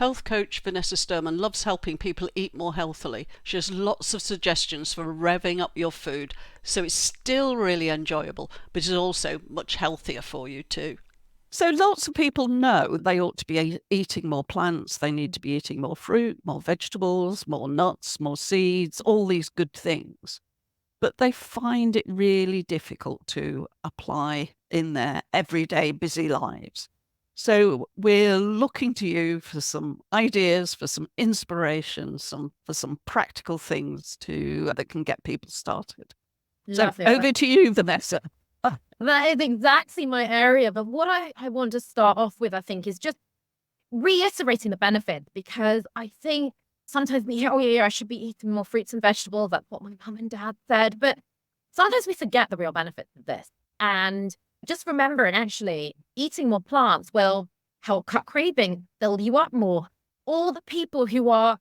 Health coach Vanessa Sturman loves helping people eat more healthily. She has lots of suggestions for revving up your food, so it's still really enjoyable, but it's also much healthier for you too. So lots of people know they ought to be eating more plants. They need to be eating more fruit, more vegetables, more nuts, more seeds, all these good things. But they find it really difficult to apply in their everyday busy lives. So we're looking to you for some ideas, for some inspiration, for some practical things that can get people started. So Love it. over to you, Vanessa. That is exactly my area. But what I want to start off with, I think, is just reiterating the benefit, because I think sometimes we hear, oh, yeah, I should be eating more fruits and vegetables. That's what my mum and dad said. But sometimes we forget the real benefits of this. And just remembering, actually, eating more plants will help cut craving, build you up more. All the people who are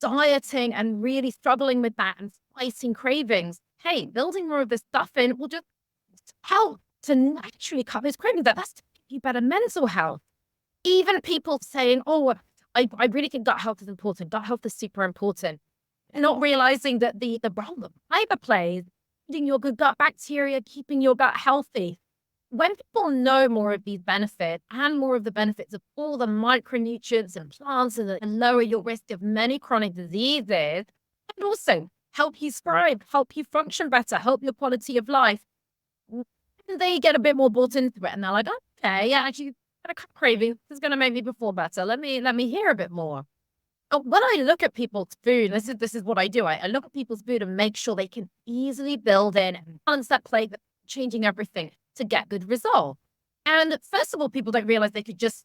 dieting and really struggling with that and fighting cravings, hey, building more of this stuff in will just help to naturally cut those cravings. That's to give you better mental health. Even people saying, oh, I really think gut health is important. Gut health is super important. And not realizing that the role that fiber plays, feeding your good gut bacteria, keeping your gut healthy. When people know more of these benefits and more of the benefits of all the micronutrients and plants and lower your risk of many chronic diseases, and also help you thrive, help you function better, help your quality of life, they get a bit more bought into it, and they're like, okay, yeah, actually, got a craving. This is going to make me perform better. Let me hear a bit more. When I look at people's food, this is what I do. I look at people's food and make sure they can easily build in and balance that plate, changing everything to get good results. And first of all, people don't realize they could just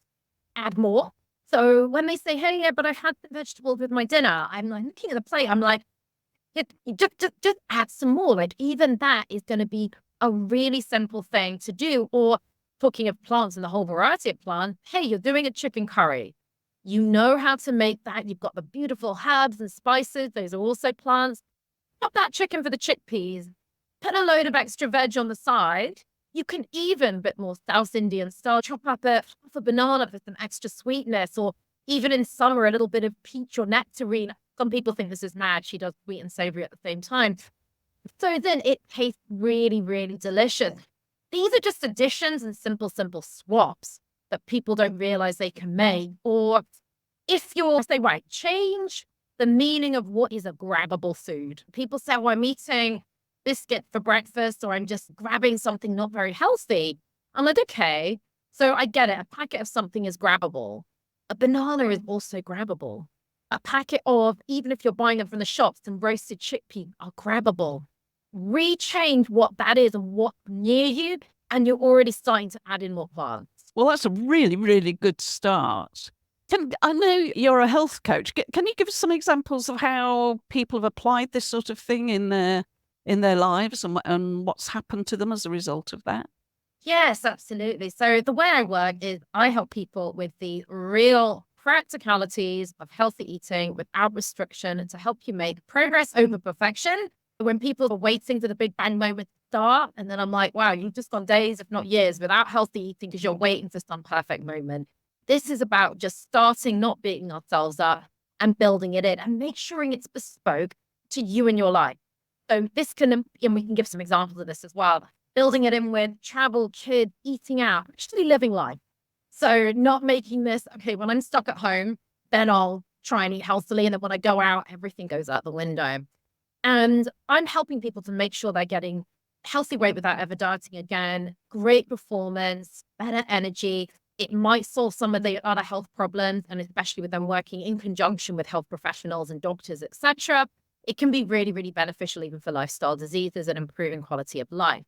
add more. So when they say, hey, yeah, but I've had the vegetables with my dinner, I'm like looking at the plate, I'm like, just add some more. Like even that is going to be a really simple thing to do. Or talking of plants and the whole variety of plants, hey, you're doing a chicken curry. You know how to make that. You've got the beautiful herbs and spices. Those are also plants. Chop that chicken for the chickpeas. Put a load of extra veg on the side. You can even, a bit more South Indian style, chop up half a banana for some extra sweetness, or even in summer, a little bit of peach or nectarine. Some people think this is mad. She does sweet and savory at the same time. So then it tastes really, really delicious. These are just additions and simple swaps that people don't realize they can make. Or if you're, say, right, change the meaning of what is a grabbable food. People say, oh, I'm eating biscuit for breakfast, or I'm just grabbing something not very healthy. I'm like, okay, so I get it. A packet of something is grabbable. A banana is also grabbable. A packet of, even if you're buying them from the shops, some roasted chickpeas are grabbable. Rechange what that is and what's near you, and you're already starting to add in more plants. Well, that's a really, really good start. I know you're a health coach. Can you give us some examples of how people have applied this sort of thing in their lives and what's happened to them as a result of that? Yes, absolutely. So the way I work is I help people with the real practicalities of healthy eating without restriction, and to help you make progress over perfection. When people are waiting for the big bang moment to start, and then I'm like, wow, you've just gone days, if not years, without healthy eating because you're waiting for some perfect moment. This is about just starting, not beating ourselves up, and building it in and make sure it's bespoke to you and your life. So this can, and we can give some examples of this as well, building it in with travel, kids, eating out, actually living life. So not making this, okay, when I'm stuck at home, then I'll try and eat healthily. And then when I go out, everything goes out the window. And I'm helping people to make sure they're getting healthy weight without ever dieting again, great performance, better energy. It might solve some of the other health problems, and especially with them working in conjunction with health professionals and doctors, etc. It can be really, really beneficial even for lifestyle diseases and improving quality of life.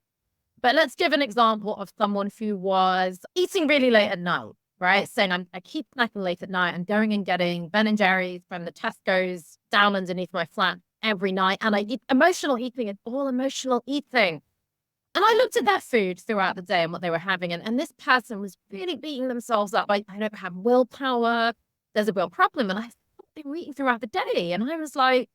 But let's give an example of someone who was eating really late at night, right? Saying, I keep snacking late at night. I'm going and getting Ben & Jerry's from the Tesco's down underneath my flat every night. And I eat emotional eating. It's all emotional eating. And I looked at their food throughout the day and what they were having. And this person was really beating themselves up. I don't have willpower. There's a real problem. And I thought they were eating throughout the day. And I was like,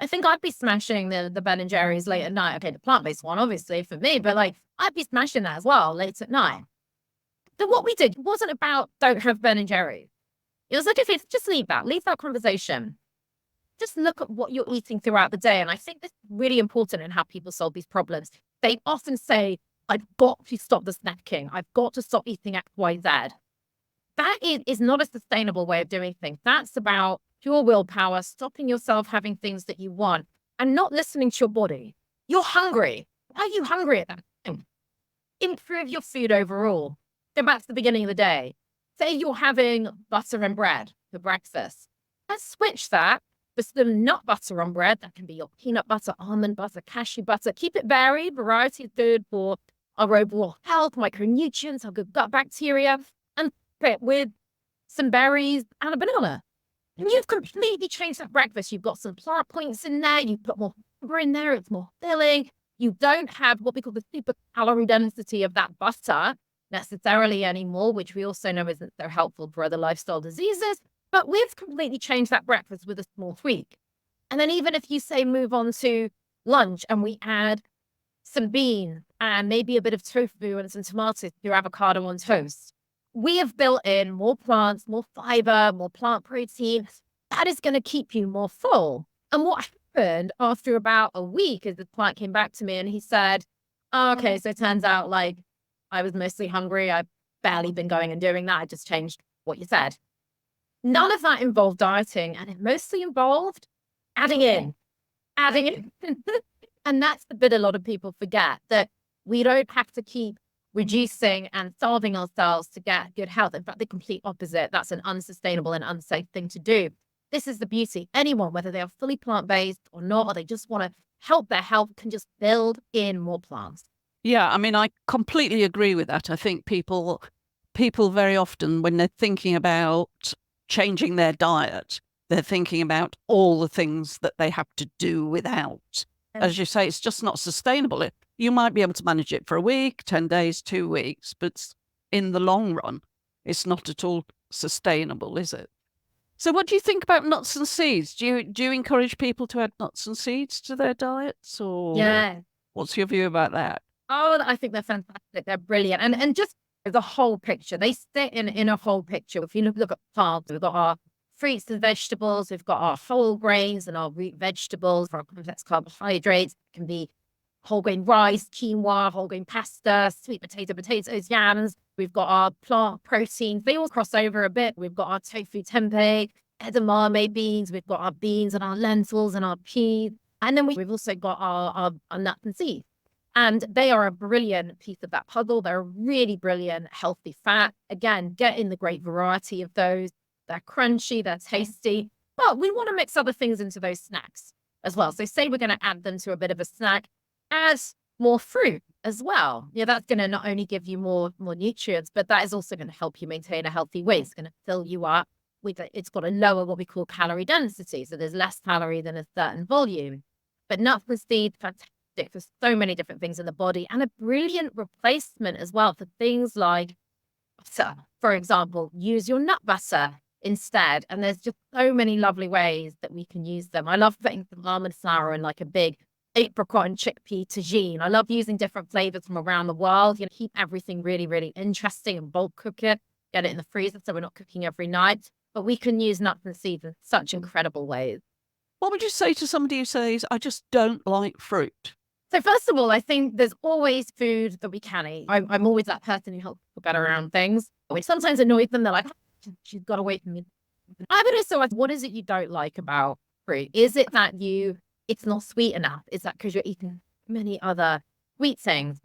I think I'd be smashing the Ben & Jerry's late at night. Okay, the plant-based one, obviously, for me. But like, I'd be smashing that as well late at night. So what we did wasn't about don't have Ben & Jerry's. It was like, okay, just leave that conversation. Just look at what you're eating throughout the day. And I think this is really important in how people solve these problems. They often say, I've got to stop the snacking. I've got to stop eating X, Y, Z. That is not a sustainable way of doing things. That's about pure willpower, stopping yourself having things that you want and not listening to your body. You're hungry. Why are you hungry at that time? Improve your food overall. Go back to the beginning of the day. Say you're having butter and bread for breakfast. Let's switch that for some nut butter on bread. That can be your peanut butter, almond butter, cashew butter. Keep it varied. Variety is good for our overall health, micronutrients, our good gut bacteria. And it with some berries and a banana. And you've completely changed that breakfast. You've got some plant points in there. You put more fiber in there. It's more filling. You don't have what we call the super calorie density of that butter necessarily anymore, which we also know isn't so helpful for other lifestyle diseases. But we've completely changed that breakfast with a small tweak. And then even if you say move on to lunch and we add some beans and maybe a bit of tofu and some tomatoes to your avocado on toast, we have built in more plants, more fiber, more plant protein. That is going to keep you more full. And what happened after about a week is the client came back to me and he said, oh, okay, so it turns out like I was mostly hungry. I've barely been going and doing that. I just changed what you said. None of that involved dieting, and it mostly involved adding in. And that's the bit a lot of people forget, that we don't have to keep reducing and starving ourselves to get good health. In fact, the complete opposite. That's an unsustainable and unsafe thing to do. This is the beauty. Anyone, whether they are fully plant-based or not, or they just want to help their health, can just build in more plants. Yeah, I mean, I completely agree with that. I think people very often, when they're thinking about changing their diet, they're thinking about all the things that they have to do without. As you say, it's just not sustainable. You might be able to manage it for a week, 10 days, 2 weeks, but in the long run, it's not at all sustainable, is it? So what do you think about nuts and seeds? Do you encourage people to add nuts and seeds to their diets, or Yeah. what's your view about that? Oh, I think they're fantastic. They're brilliant. And just the whole picture, they sit in a whole picture. If you look at plants, we've got our fruits and vegetables, we've got our whole grains and our root vegetables for our complex carbohydrates. It can be whole grain rice, quinoa, whole grain pasta, sweet potato, potatoes, yams. We've got our plant proteins. They all cross over a bit. We've got our tofu tempeh, edamame beans. We've got our beans and our lentils and our peas. And then we've also got our nuts and seeds. And they are a brilliant piece of that puzzle. They're a really brilliant, healthy fat. Again, get in the great variety of those. They're crunchy, they're tasty. But we want to mix other things into those snacks as well. So say we're going to add them to a bit of a snack, add more fruit as well. Yeah, that's going to not only give you more nutrients, but that is also going to help you maintain a healthy weight. It's going to fill you up with it's got a lower what we call calorie density. So there's less calorie than a certain volume. But nuts and seeds, fantastic for so many different things in the body, and a brilliant replacement as well for things like butter. For example, use your nut butter instead. And there's just so many lovely ways that we can use them. I love putting some almond flour in like a big apricot and chickpea tagine. I love using different flavors from around the world. You know, keep everything really, really interesting and bulk cook it. Get it in the freezer so we're not cooking every night. But we can use nuts and seeds in such incredible ways. What would you say to somebody who says, I just don't like fruit? So first of all, I think there's always food that we can eat. I'm always that person who helps people get around things, which sometimes annoys them. They're like, oh, she's got away from me. I would also ask, what is it you don't like about fruit? Is it that it's not sweet enough? Is that because you're eating many other sweet things?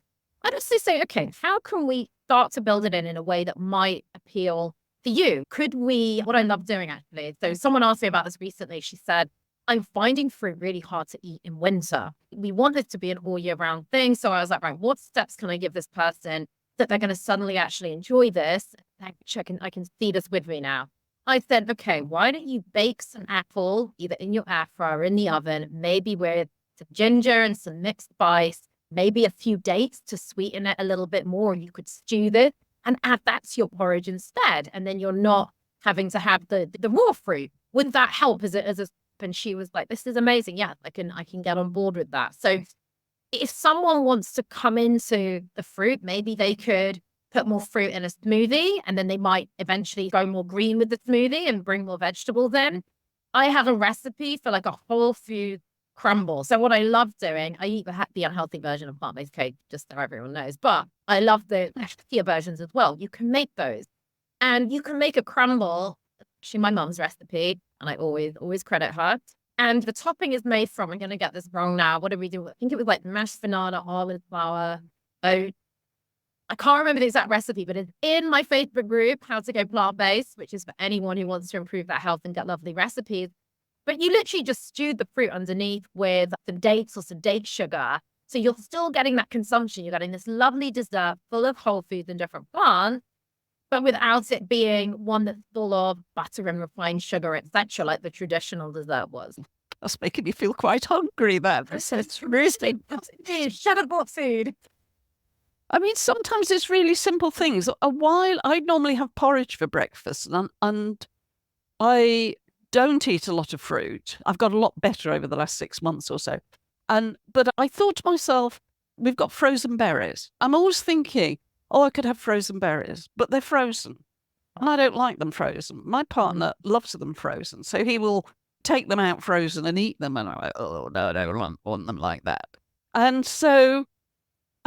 I'd also say, okay, how can we start to build it in a way that might appeal to you? Could we, what I love doing actually, so someone asked me about this recently. She said, I'm finding fruit really hard to eat in winter. We want this to be an all year round thing. So I was like, right, what steps can I give this person that they're going to suddenly actually enjoy this? I can see this with me now. I said, okay, why don't you bake some apple, either in your air fryer or in the oven, maybe with some ginger and some mixed spice, maybe a few dates to sweeten it a little bit more. You could stew this and add that to your porridge instead. And then you're not having to have the raw fruit. Would that help as a and she was like, this is amazing. Yeah, I can get on board with that. So if someone wants to come into the fruit, maybe they could put more fruit in a smoothie, and then they might eventually go more green with the smoothie and bring more vegetables in. I have a recipe for like a whole food crumble. So what I love doing, I eat the unhealthy version of plant-based cake, just so everyone knows, but I love the healthier versions as well. You can make those, and you can make a crumble. Actually, my mum's recipe, and I always credit her. And the topping is made from, I'm going to get this wrong now. What did we do? I think it was like mashed vanilla, almond flour, oat. I can't remember the exact recipe, but it's in my Facebook group, How to Go Plant-Based, which is for anyone who wants to improve their health and get lovely recipes. But you literally just stewed the fruit underneath with some dates or some date sugar. So you're still getting that consumption. You're getting this lovely dessert full of whole foods and different plants, but without it being one that's full of butter and refined sugar, etc., like the traditional dessert was. That's making me feel quite hungry, that. It's really shut up about food. I mean, sometimes it's really simple things. A while, I normally have porridge for breakfast, and I don't eat a lot of fruit. I've got a lot better over the last 6 months or so. But I thought to myself, we've got frozen berries. I'm always thinking, oh, I could have frozen berries, but they're frozen. And I don't like them frozen. My partner loves them frozen. So he will take them out frozen and eat them. And I'm like, oh, no, I don't want them like that. And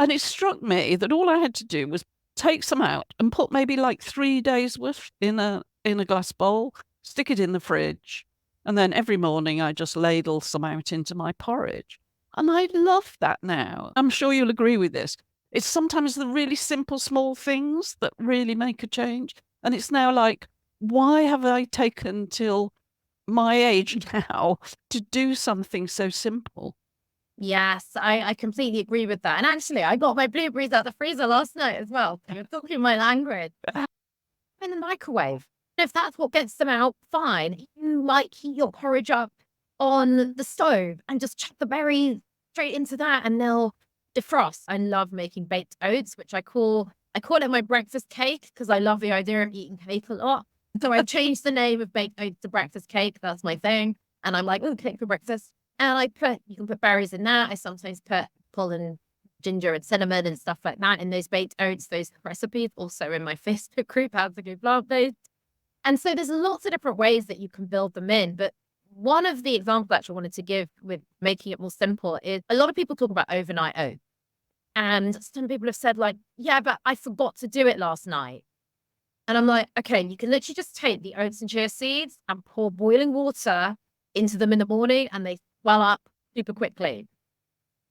it struck me that all I had to do was take some out and put maybe like 3 days worth in a glass bowl, stick it in the fridge. And then every morning I just ladle some out into my porridge. And I love that now. I'm sure you'll agree with this. It's sometimes the really simple, small things that really make a change. And it's now like, why have I taken till my age now to do something so simple? Yes, I completely agree with that. And actually, I got my blueberries out the freezer last night as well. I'm talking my language. In the microwave. If that's what gets them out, fine. You might heat your porridge up on the stove and just chuck the berries straight into that, and they'll defrost. I love making baked oats, which I call it my breakfast cake because I love the idea of eating cake a lot. So I changed the name of baked oats to breakfast cake. That's my thing. And I'm like, oh, cake for breakfast. And you can put berries in that. I sometimes put pollen, ginger and cinnamon and stuff like that in those baked oats, those recipes, also in my Facebook group, How to Go Plant-Based. And so there's lots of different ways that you can build them in. But one of the examples actually I wanted to give with making it more simple is a lot of people talk about overnight oats. And some people have said like, yeah, but I forgot to do it last night. And I'm like, okay, you can literally just take the oats and chia seeds and pour boiling water into them in the morning, and they swell up super quickly.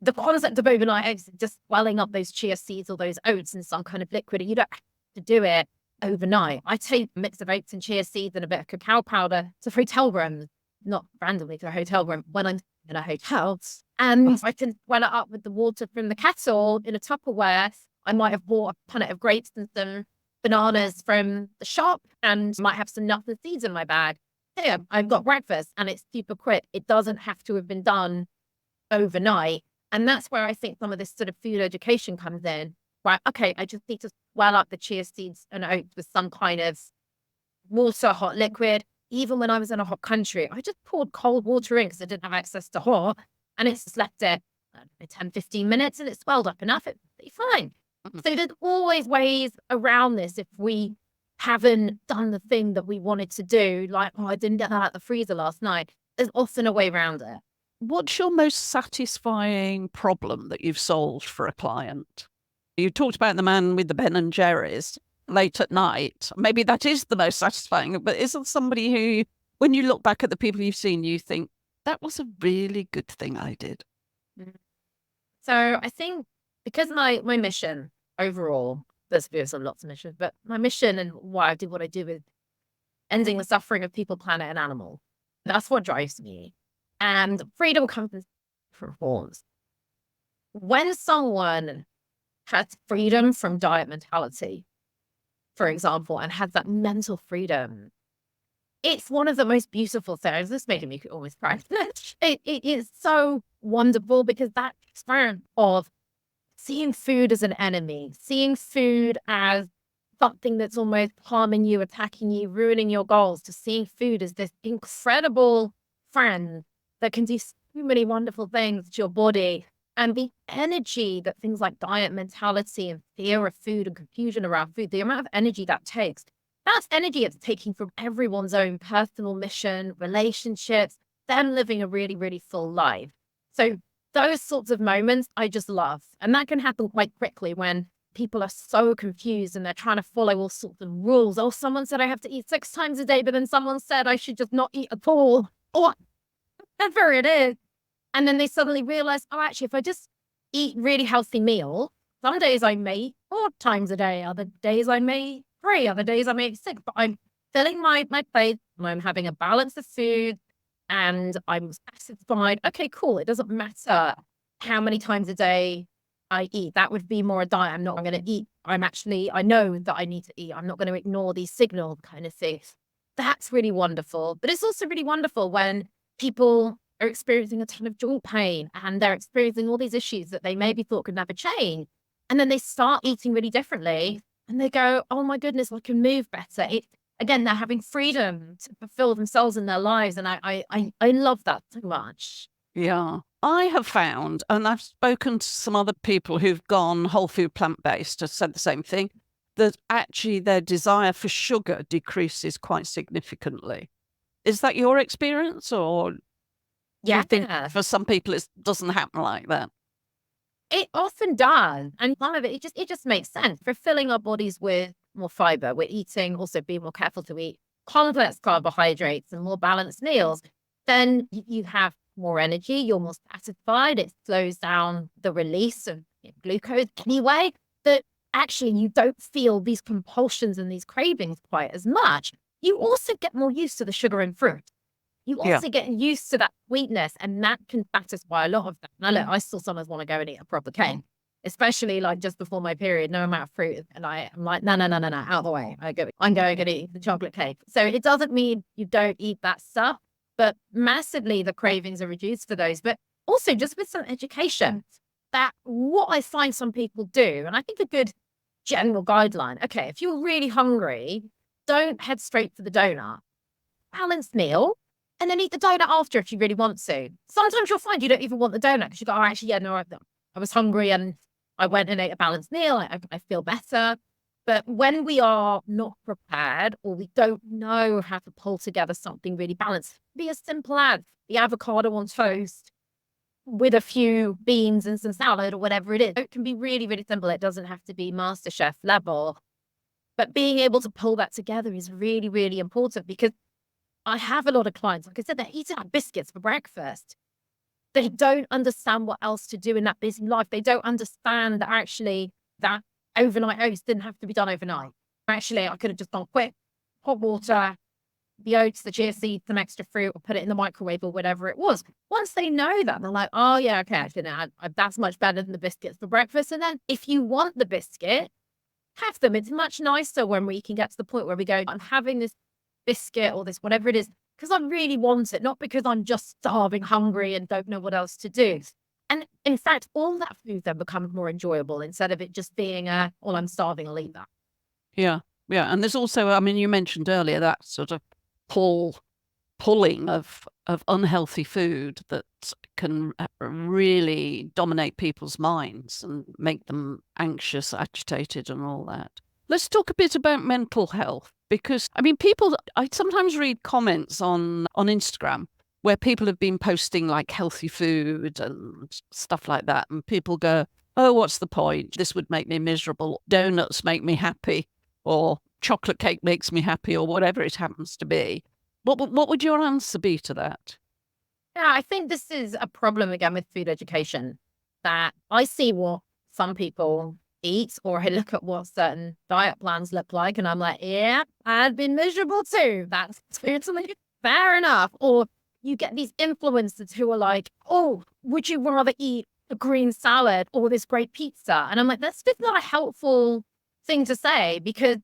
The concept of overnight oats is just swelling up those chia seeds or those oats in some kind of liquid. You don't have to do it overnight. I take a mix of oats and chia seeds and a bit of cacao powder to hotel rooms, not randomly to a hotel room when I'm in a hotel. And I can swell it up with the water from the kettle in a Tupperware. I might have bought a punnet of grapes and some bananas from the shop and might have some nuts and seeds in my bag. Here, I've got breakfast, and it's super quick. It doesn't have to have been done overnight. And that's where I think some of this sort of food education comes in. Right, okay, I just need to swell up the chia seeds and oats with some kind of water, hot liquid. Even when I was in a hot country, I just poured cold water in because I didn't have access to hot. And it's just left it 10, 15 minutes and it's swelled up enough. It'll be fine. So there's always ways around this if we haven't done the thing that we wanted to do. Like, oh, I didn't get that out of the freezer last night. There's often a way around it. What's your most satisfying problem that you've solved for a client? You talked about the man with the Ben and Jerry's late at night. Maybe that is the most satisfying, but isn't somebody who, when you look back at the people you've seen, you think, that was a really good thing I did? So I think because my mission overall, there's lots of missions, but my mission and why I do what I do is ending the suffering of people, planet, and animals. That's what drives me. And freedom comes in different forms. When someone has freedom from diet mentality, for example, and has that mental freedom, it's one of the most beautiful things. This made me almost cry. It is so wonderful because that experience of seeing food as an enemy, seeing food as something that's almost harming you, attacking you, ruining your goals, to seeing food as this incredible friend that can do so many wonderful things to your body And the energy that things like diet mentality and fear of food and confusion around food, the amount of energy that takes, that's energy it's taking from everyone's own personal mission, relationships, them living a really, really full life. So those sorts of moments I just love. And that can happen quite quickly when people are so confused and they're trying to follow all sorts of rules. Oh, someone said I have to eat 6 times a day, but then someone said I should just not eat at all. Or whatever it is. And then they suddenly realize, oh, actually, if I just eat really healthy meal, some days I may eat 4 times a day, other days I may eat 3, other days I may eat 6, but I'm filling my plate and I'm having a balance of food and I'm satisfied. Okay, cool. It doesn't matter how many times a day I eat. That would be more a diet. I'm not going to eat. I know that I need to eat. I'm not going to ignore these signals kind of things. That's really wonderful. But it's also really wonderful when people are experiencing a ton of joint pain and they're experiencing all these issues that they maybe thought could never change. And then they start eating really differently and they go, oh my goodness, I can move better. Again, they're having freedom to fulfill themselves in their lives. And I love that so much. Yeah. I have found, and I've spoken to some other people who've gone whole food plant-based, have said the same thing, that actually their desire for sugar decreases quite significantly. Is that your experience, or do you think for some people it doesn't happen like that? It often does. And some of it just makes sense. For filling our bodies with more fiber, we're eating, also being more careful to eat complex carbohydrates and more balanced meals, then you have more energy, you're more satisfied. It slows down the release of glucose anyway, that actually you don't feel these compulsions and these cravings quite as much. You also get more used to the sugar in fruit. You also get used to that sweetness, and that can satisfy a lot of that. Now, look, I still sometimes want to go and eat a proper cake, especially like just before my period, no amount of fruit. And I'm like, no, out of the way. I'm going to eat the chocolate cake. So it doesn't mean you don't eat that stuff, but massively the cravings are reduced for those. But also just with some education, that what I find some people do, and I think a good general guideline, okay, if you're really hungry, don't head straight for the donut. Balanced meal. And then eat the donut after if you really want to. Sometimes you'll find you don't even want the donut because you go, oh, actually, yeah, no, I was hungry and I went and ate a balanced meal. I feel better. But when we are not prepared or we don't know how to pull together something really balanced, be as simple as the avocado on toast with a few beans and some salad or whatever it is. It can be really, really simple. It doesn't have to be MasterChef level. But being able to pull that together is really, really important because I have a lot of clients, like I said, they're eating like biscuits for breakfast. They don't understand what else to do in that busy life. They don't understand that actually that overnight oats didn't have to be done overnight. Actually, I could have just gone quick, hot water, the oats, the chia seeds, some extra fruit, or put it in the microwave or whatever it was. Once they know that, they're like, oh yeah, okay, actually, that's much better than the biscuits for breakfast. And then if you want the biscuit, have them. It's much nicer when we can get to the point where we go, I'm having this biscuit or this whatever it is because I really want it, not because I'm just starving, hungry and don't know what else to do. And in fact, all that food then becomes more enjoyable instead of it just being well, I'm starving, I'll eat that. Yeah. And there's also, I mean, you mentioned earlier that sort of pulling of unhealthy food that can really dominate people's minds and make them anxious, agitated and all that. Let's talk a bit about mental health because, I mean, I sometimes read comments on Instagram where people have been posting like healthy food and stuff like that. And people go, oh, what's the point? This would make me miserable. Donuts make me happy, or chocolate cake makes me happy, or whatever it happens to be. What would your answer be to that? Yeah, I think this is a problem again with food education, that I see what some people eat or I look at what certain diet plans look like and I'm like, yeah, I'd been miserable too. That's totally fair enough. Or you get these influencers who are like, oh, would you rather eat a green salad or this great pizza? And I'm like, that's just not a helpful thing to say because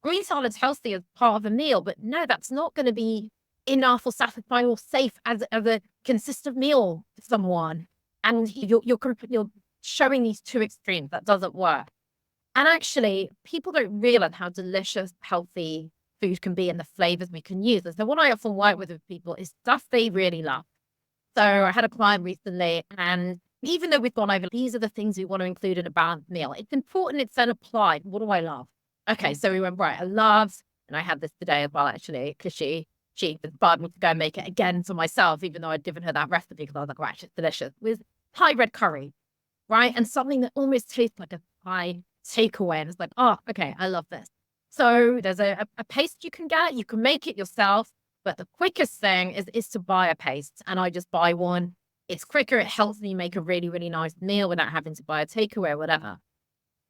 green salad's healthy as part of a meal, but no, that's not going to be enough or satisfying or safe as a consistent meal for someone. And you're showing these two extremes. That doesn't work. And actually, people don't realize how delicious, healthy food can be and the flavors we can use. And so what I often work with people is stuff they really love. So I had a client recently and even though we've gone over, these are the things we want to include in a balanced meal. It's important it's then applied. What do I love? Okay, so we went, right, I love, and I had this today as well, actually, because she inspired me to go and make it again for myself, even though I'd given her that recipe because I was like, right, it's delicious. With Thai red curry, right? And something that almost tastes like a Thai takeaway. And it's like, oh, okay, I love this. So there's a paste you can get. You can make it yourself. But the quickest thing is to buy a paste. And I just buy one. It's quicker. It helps me make a really, really nice meal without having to buy a takeaway or whatever.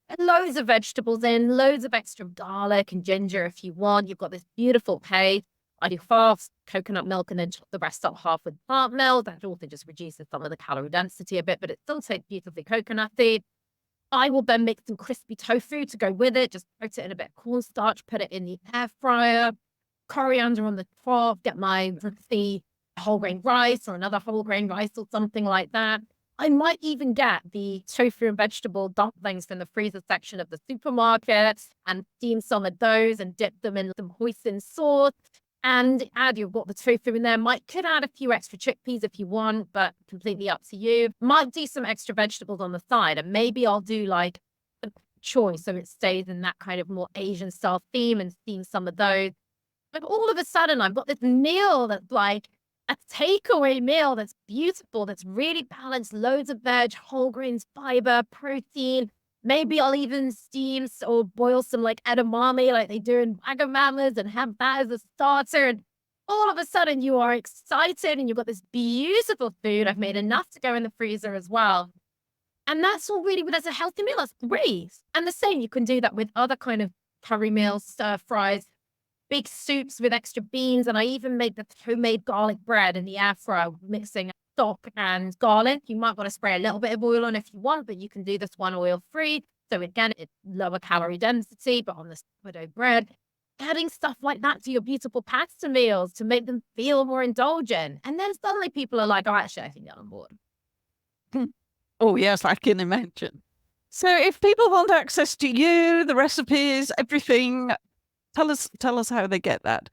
And loads of vegetables in, loads of extra garlic and ginger if you want. You've got this beautiful paste. I do fast coconut milk and then chop the rest up half with plant milk. That also just reduces some of the calorie density a bit, but it still tastes beautifully coconutty. I will then make some crispy tofu to go with it. Just put it in a bit of cornstarch, put it in the air fryer, coriander on the top, get my crispy whole grain rice or another whole grain rice or something like that. I might even get the tofu and vegetable dumplings from the freezer section of the supermarket and steam some of those and dip them in some hoisin sauce. And you've got the tofu in there. Could add a few extra chickpeas if you want, but completely up to you. Might do some extra vegetables on the side, and maybe I'll do like a choice so it stays in that kind of more Asian style theme and steam some of those. But all of a sudden, I've got this meal that's like a takeaway meal that's beautiful, that's really balanced, loads of veg, whole grains, fiber, protein. Maybe I'll even steam or boil some like edamame like they do in Wagamamas and have that as a starter. And all of a sudden you are excited and you've got this beautiful food. I've made enough to go in the freezer as well. And that's all really, that's a healthy meal. That's great. And the same, you can do that with other kind of curry meals, stir fries, big soups with extra beans. And I even made the homemade garlic bread in the air fryer, mixing stock and garlic. You might want to spray a little bit of oil on if you want, but you can do this one oil free. So again, it's lower calorie density, but on the sourdough bread, adding stuff like that to your beautiful pasta meals to make them feel more indulgent. And then suddenly people are like, oh, actually, I can get on board. Oh, yes, I can imagine. So if people want access to you, the recipes, everything, tell us how they get that.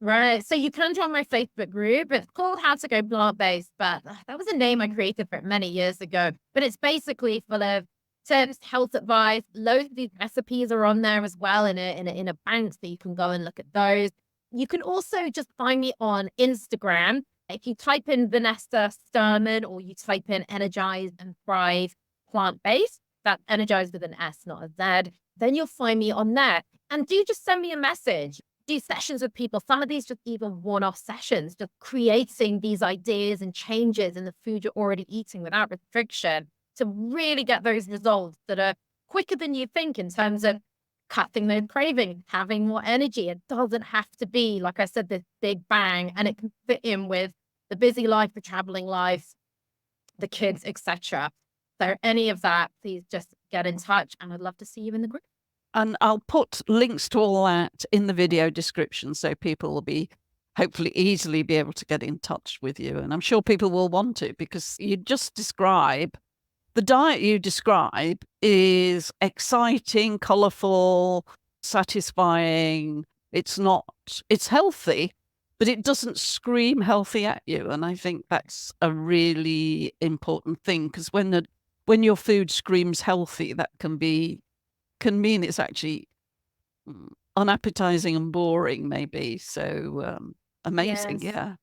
Right. So you can join my Facebook group. It's called How to Go Plant-Based, but that was a name I created for it many years ago. But it's basically full of tips, health advice. Loads of these recipes are on there as well in a bank, so you can go and look at those. You can also just find me on Instagram. If you type in Vanessa Sturman or you type in Energize and Thrive Plant-Based, that's Energize with an S, not a Z, then you'll find me on there. And do just send me a message. Do sessions with people. Some of these just even one-off sessions, just creating these ideas and changes in the food you're already eating without restriction to really get those results that are quicker than you think in terms of cutting those cravings, having more energy. It doesn't have to be, like I said, this big bang, and it can fit in with the busy life, the traveling life, the kids, etc. So any of that, please just get in touch, and I'd love to see you in the group. And I'll put links to all that in the video description so people will be hopefully easily be able to get in touch with you. And I'm sure people will want to, because you just describe, the diet you describe is exciting, colourful, satisfying. It's healthy, but it doesn't scream healthy at you. And I think that's a really important thing, because when your food screams healthy, that can mean it's actually unappetizing and boring, maybe. So amazing. Yes. Yeah.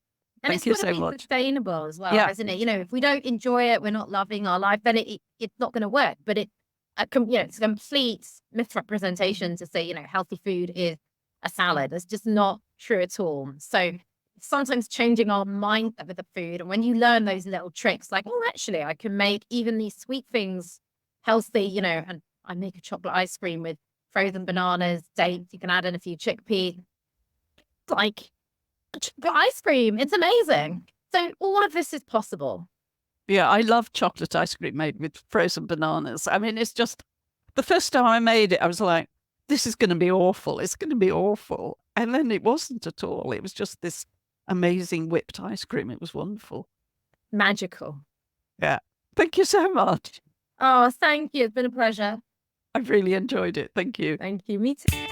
And Thank you it's got to so be much. sustainable as well, Yeah. isn't it? You know, if we don't enjoy it, we're not loving our life, then it's not going to work. But it's a complete misrepresentation to say, healthy food is a salad. It's just not true at all. So sometimes changing our mindset with the food, and when you learn those little tricks, like, oh, actually, I can make even these sweet things healthy, and I make a chocolate ice cream with frozen bananas, dates. You can add in a few chickpeas. It's like chocolate ice cream. It's amazing. So all of this is possible. Yeah, I love chocolate ice cream made with frozen bananas. I mean, it's just, the first time I made it, I was like, this is going to be awful. It's going to be awful. And then it wasn't at all. It was just this amazing whipped ice cream. It was wonderful. Magical. Yeah. Thank you so much. Oh, thank you. It's been a pleasure. I've really enjoyed it. Thank you. Thank you. Me too.